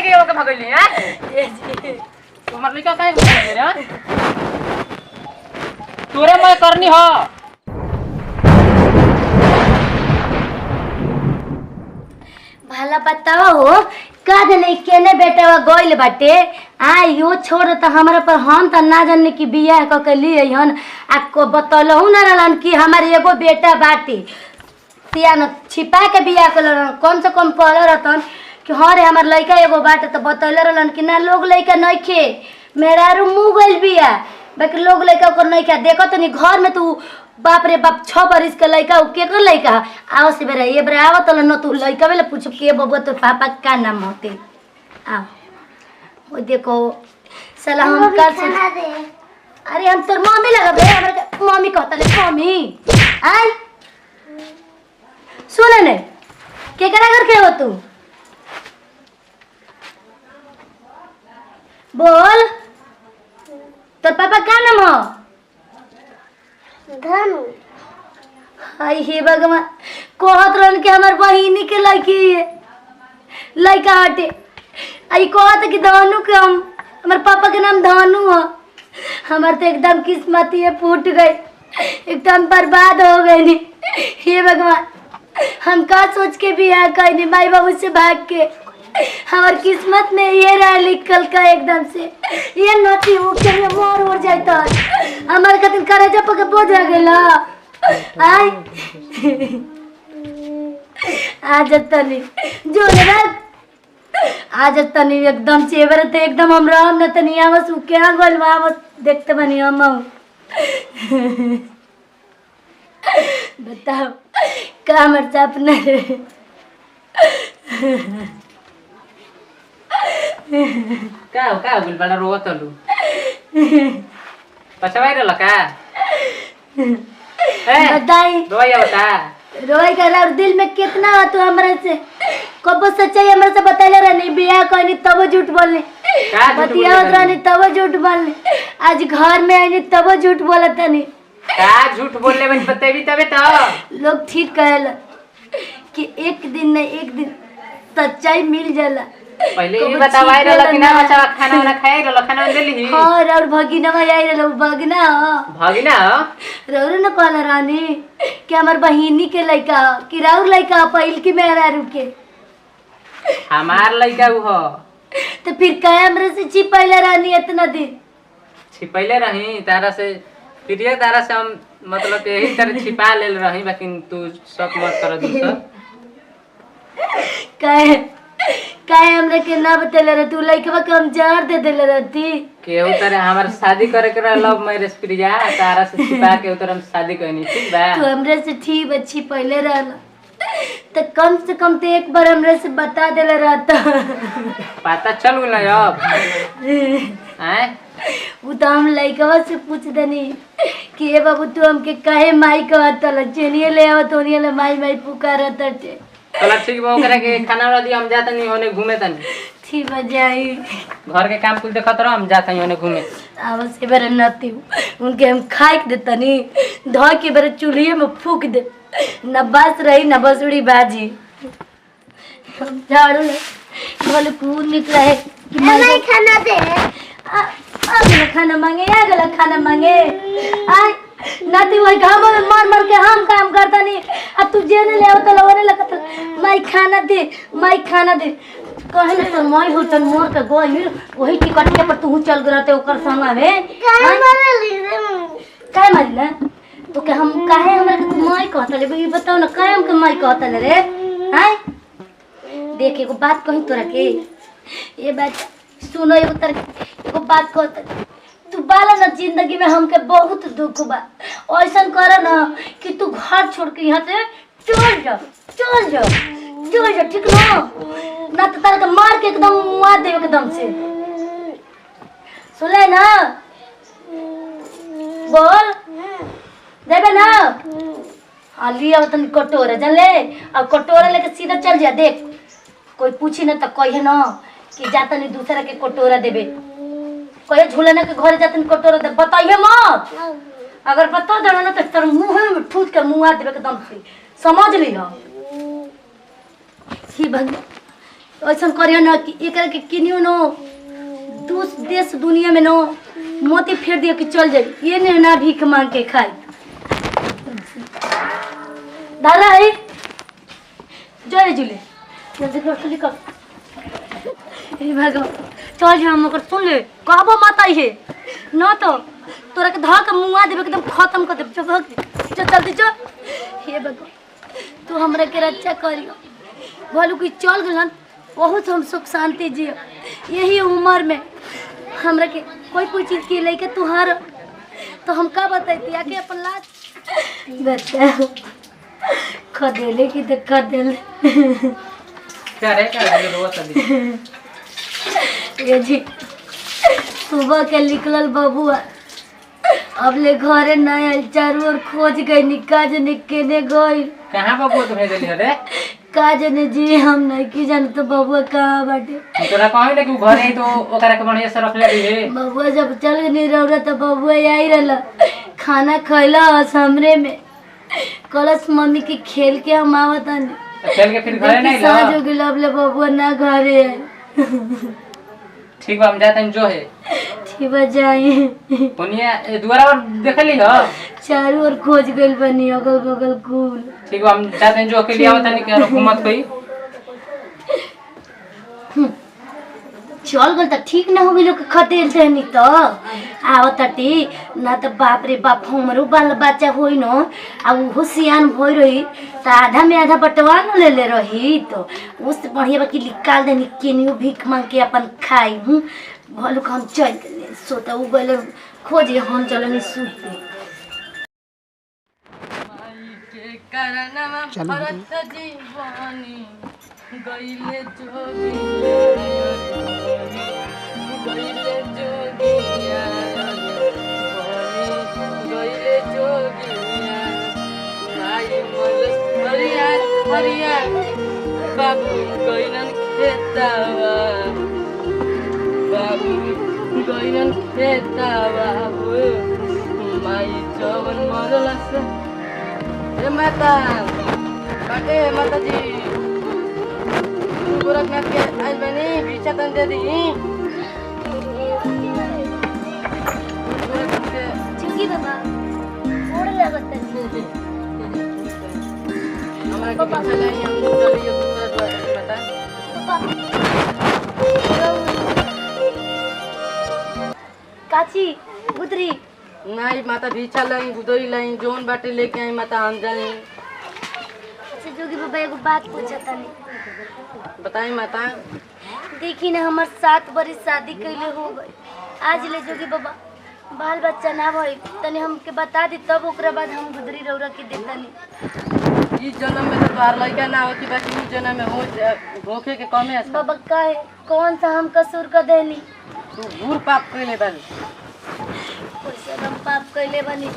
लिया के भगली हैं तुम्हार लइका काहे भगली रे तोरे मैं करनी हो भला बतावा हो का नहीं केने बेटा गइल बाटे यो छोड़ त हमरा पर हम त ना जाने कि बियाह क के लिए हन आ को बतलहु ना रहलन कि हमार एगो बेटा बाटे तिया न छिपा के बियाह कलन कम से कम कहले रहतन कि हां रे हमार लइका एगो बाटे त बतले रहलन कि ना लोग लइका नइखे मेरा रू मुंह गइल बिया बाकी लोग लइका को नइका देखत नहीं घर में तू बाप रे बाप 6 बरिस के लइका के कर लइका आओ से बेरा ये बेरा आवत न तू लइका वाला पूछ के बबुआ तो पापा का नाम होते आ वो देखो सलाम हम कर से अरे हम तोर मम्मी लगबे हमरा मम्मी कहता ले मम्मी आई सुन ने के करा कर के हो तू बोल तोर पापा का नाम हो धनु हाय हे भगवान कहत रहन के हमर बहिनी के लइका हटे आई कहत कि धनु के हमर पापा के नाम धनु हो हमर तो एकदम किस्मत ही फूट गई एकदम बर्बाद हो गई हे भगवान हम का सोच के बियाह कइनी माई बाबू से भाग के हमार किस्मत में ये रहा लिखल का एकदम से ये नती हो के मोर उड़ जाता हमार कतन करे जब के बोझ आ गेला आई आज तनी जो रे आज तनी एकदम चेवर ते एकदम हम राम न तनी आवस के आ गल आवस देखते बनी हम बताओ का हमर सपना रे का बोल बड़ा रोवा तलू पछवाई रहल का बताई रोया बता रोई का दिल में कितना हो तू हमरा से कब सच्चाई हमरा से बतैले रहनी बियाह कहनी तब झूठ बोलनी बतियावत रहनी तब झूठ बोलनी आज घर में आईनी तब झूठ बोलत नहीं का झूठ बोलले बन बतेबी तबे तो लोग ठीक कहला कि एक दिन न एक दिन सच्चाई मिल जाला पहले ये बतावाई रहल कि ना बच्चा खाना वाला खाए रहल खाना देली और भगिना में आई रहल भगिना रौर न कहला रानी कि हमर बहिनी के लइका कि राउर लइका पहिल की मेरा रुके हमार लइका उ हो तो फिर काहे हमरे से छिपैले रानी इतना दिन छिपैले रही तारा से प्रिय तारा से हम मतलब यही तरह छिपा लेल रही लेकिन तू शक मत कर दूसर काहे काहे हमरे के ना बतेले रे तू लइकवा के हम जहर दे देले रहती केहू तरह हमार शादी करे के लव मैरिज प्रिया तारा से छिपा के उतर हम शादी करनी ठीक बा तू हमरे से ठीक अच्छी पहले रहला तो कम से कम तो एक बार हमरे से बता देले रहता पता चल गइल अब हैं वो तो हम लइकवा से पूछ देनी कि ए बाबू तू हमके काहे माई कहत ल चनिए ले आवत ओनिए ले माई माई पुकारत टे चला ठीक बा ओकरा के खाना वाला दी हम जात नहीं होने घूमे तनी ठीक बजाई घर के काम कुल देखत रह हम जात नहीं होने घूमे आवस के बारे नती उनके हम खाए के देतनी धो के बारे चूल्हे में फूक दे न बस रही न बसुड़ी बाजी हम झाड़ू ले बोले कूद निकला है कि मैं खाना दे आ खाना मांगे आ गला खाना मांगे आ नाती वही घाम में मार मार के हम काम करता नहीं अब तू जेने ले आवत लवने लगत माई खाना दे कहे न तो माई हो तन मोर के गोई वही टिकटिया पर तू चल गरते ओकर संग में काय मारना तो के हम काहे हमरा के माई कहत ले ई बताओ ना काहे हम के माई कहत ले रे हाय देख एगो बात कहि तोरा के ये बात सुनो एगो बात कहत तू बाला ना जिंदगी में हमके बहुत दुख बा ऐसा कर ना कि तू घर छोड़ के यहाँ से चल जा ठीक ना तो तारा के मार के एकदम मार दे एकदम से सुन ले ना बोल देबे ना हाँ लिया तन कटोरा जान ले अब कटोरा लेके सीधा चल जा देख कोई पूछी ना तो कहे ना कि जाता नहीं दूसरा के कटोरा देबे कोई झूलने के घर जाते कटोरा दे बताइए मत अगर बता दे ना तो तेरे मुंह में ठूस के मुंह देबे एकदम से समझ ली ना ही भगवान ऐसा करियो ना कि एकरा के किनियो न दूस देश दुनिया में न मोती फेर दियो कि चल जाई ये ने ना भीख मांग के खाई दादा है जय जुले जल्दी कर जल्दी कर हे भगवान चल हम ओकर सुन ले कहबो मत आई है न तो तोरा के धक मुआ देबे एकदम खत्म कर देबे चल चल जल्दी चल हे भगवान तू हमरा के रक्षा करियो भलू की चल गलन बहुत हम सुख शांति जियो यही उम्र में हमरा के कोई चीज के लेके तुहार तो हम का बताई आके अपन लाज बता खदेले की तो खदेले क्या रे क्या रे रोवा तभी ये जी सुबह के निकलल बबुआ अब ले घरे न आयल चारू और खोज गई निकाज निकेने गई कहां बबुआ तो भेजली रे का जने जी हम नहीं की जान तो बबुआ कहाँ बाटे तोरा कहै ले कि घरे ही तो ओकरा के बढ़िया से रख ले रे बबुआ जब चल नहीं रहा तो बबुआ आई रहला खाना खैला हमरे में कलश मम्मी के खेल के हम आवत तो खेल के फिर घरे नहीं ला साँझ हो गेल अब ले बबुआ ना घरे है ठीक बा हम जाते हैं जो है ठीक बा जाई पुनिया दुआरा पर देखली हो चारों ओर खोज गइल बनी अगल बगल कुल ठीक बा हम जाते हैं जो के लिए आवत नहीं के हुकूमत कोई चल गल त ठीक ना हो गइल के खतेल देनी त आवतटी ना त बाप रे बाप हमरो बाल बच्चा होई न आ उ सियान भई रही त आधा में आधा बटवा न ले ले रही तो उस बढ़िया बाकी निकाल देनी केनियो भीख मांग के अपन खाई हूं भलू हम चल देले सोता उ गले खोजे हम चलनी सूते के करनमा भरत जीवानी गइले जोगिया गइले जोगिया भाई मोल हरिया हरिया बाबू गइलन खेतावा बाबू गइलन खेतावा हो माई जवन मरलस ए माता बाटे माता जी गोरखनाथ के आज बनी भिक्षा तन दे दी चुकी बाबा ओड़ लगत है हमरा के भिक्षा लाई हम चलिए दूसरा द्वार बता काची गुदरी नहीं माता भिक्षा लाई गुदरी लाई जोन बाटे लेके आई माता हम जानी अच्छा जोगी बाबा एगो बात पूछता नहीं बताई माता देखी ना हमार 7 बरिस शादी कैले हो गई आज ले जोगी बाबा बाल बच्चा ना भई तने हमके बता दी तब ओकरा बाद हम गुदरी रौरा के देतनी ई जन्म में तो तोहार लड़का ना होती बाकी ई जन्म में होखे के कमे है बाबा काहे कौन सा हम कसूर कर देनी तू घूर पाप कइले बानी कैसे हम पाप कैले बनी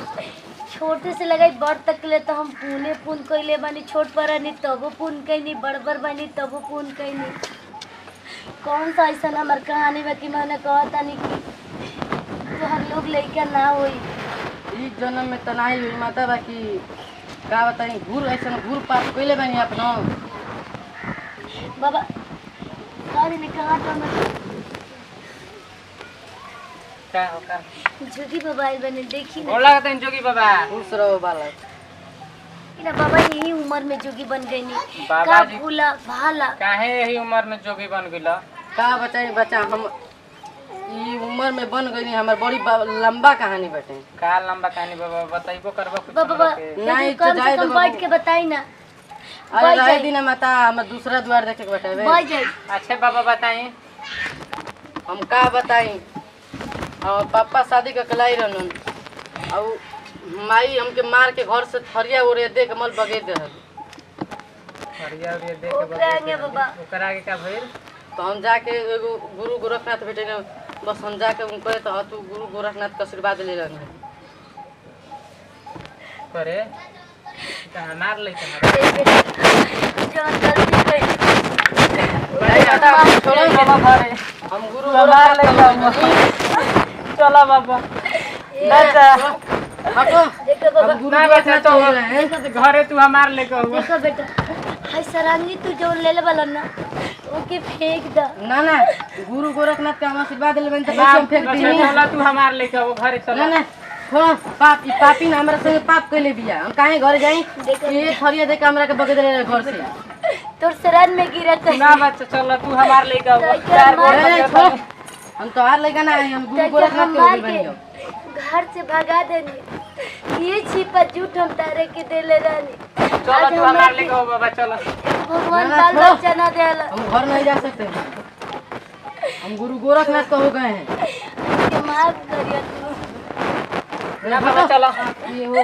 छोटे से लगाई बड़ तक ले तो हम पुन कैले बनी छोट पर नहीं तबो पुन कैनी बड़ बनी तबो पुन कैनी कौन सा ऐसा हमार कहानी बाकी मैंने कहता नहीं कि तोहर लोग लइका ना होई ई जन्म में तनाई हुई माता बाकी का बताई घूर ऐसा घूर पाप कइले बानी अपनो बाबा गाड़ी ने कहा तो मैं का होका जोगी बाबा आइल बने देखी ना और लागत है जोगी बाबा खुश रहो बालक इना बाबा यही उम्र में जोगी बन गई नी बाबा का जी भूला भाला काहे यही उम्र में जोगी बन गइला का बताई बच्चा हम ई उम्र में बन गइनी हमर बड़ी लंबा कहानी बाटे का लंबा कहानी बाबा बताइबो करबो कुछ बाबा नहीं कम से कम बैठ के बताई ना अरे रह दिन माता हम दूसरा द्वार देखे के बतावे बैठ जाई अच्छा बाबा बताई हम का बताई और पापा शादी का कलाई रहन और माई हमके मार के घर से थरिया उड़े दे के मल बगे दे थरिया उड़े दे के बगे बाबा ओकरा आगे का भइल तो हम जाके एगो गुरु गोरखनाथ भेटे ने बस हम जाके उनको तो तू गुरु गोरखनाथ का आशीर्वाद ले रहन करे कहां मार ले जवन गलती कई छोड़ो बाबा घरे हम गुरु मार ले चला बाबा बच्चा हटो देखो बाबा ना बच्चा तो घरे तू हमार लेके हुआ देखो बेटा हाय सरांगी तू जो ले ले वाला ना ओके फेंक द ना ना गुरु गोरखनाथ का हम आशीर्वाद लेबन त बाप हम फेंक दी चला तू हमार लेके वो घरे ना चला ना थोड़ा पाप ई पापी ना हमरा संगे पाप कइले बिया हम काहे घर जाई ये थरिया दे के हमरा के बगे दे घर से तोर शरण में गिरा कहीं ना बच्चा चला तू हमार लेके वो तो चार क्या गो ए, छोड़। हम तो हार लेगा ना हम गुरु गोरखनाथ के होली बनियो घर से भगा देनी ये छिपा झूठ हम तारे के देले रहनी चला आज तू हमरा हमार के लेके वो बाबा चला भगवान ना, बाल छोड़ो। बच्चा ना देला हम घर नहीं जा सकते हम गुरु गोरखनाथ को हो गए हैं के माफ करिया तू ना बाबा चला ये हो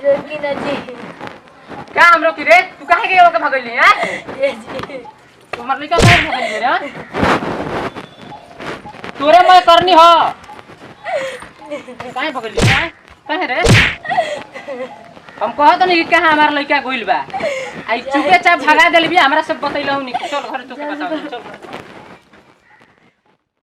रोकी ना जी का हम रोकी रे तू काहे के ओके भगैली हैं ये जी तू हमार लेके काहे भगैली रे तोरे मैं करनी हो काहे भगैली हैं काहे रे हम कहत नहीं कहां हमार लइका गइल बा आई चुपे चाप भगा देली भी हमरा सब बतैलहु नहीं चल घर चल बताओ चल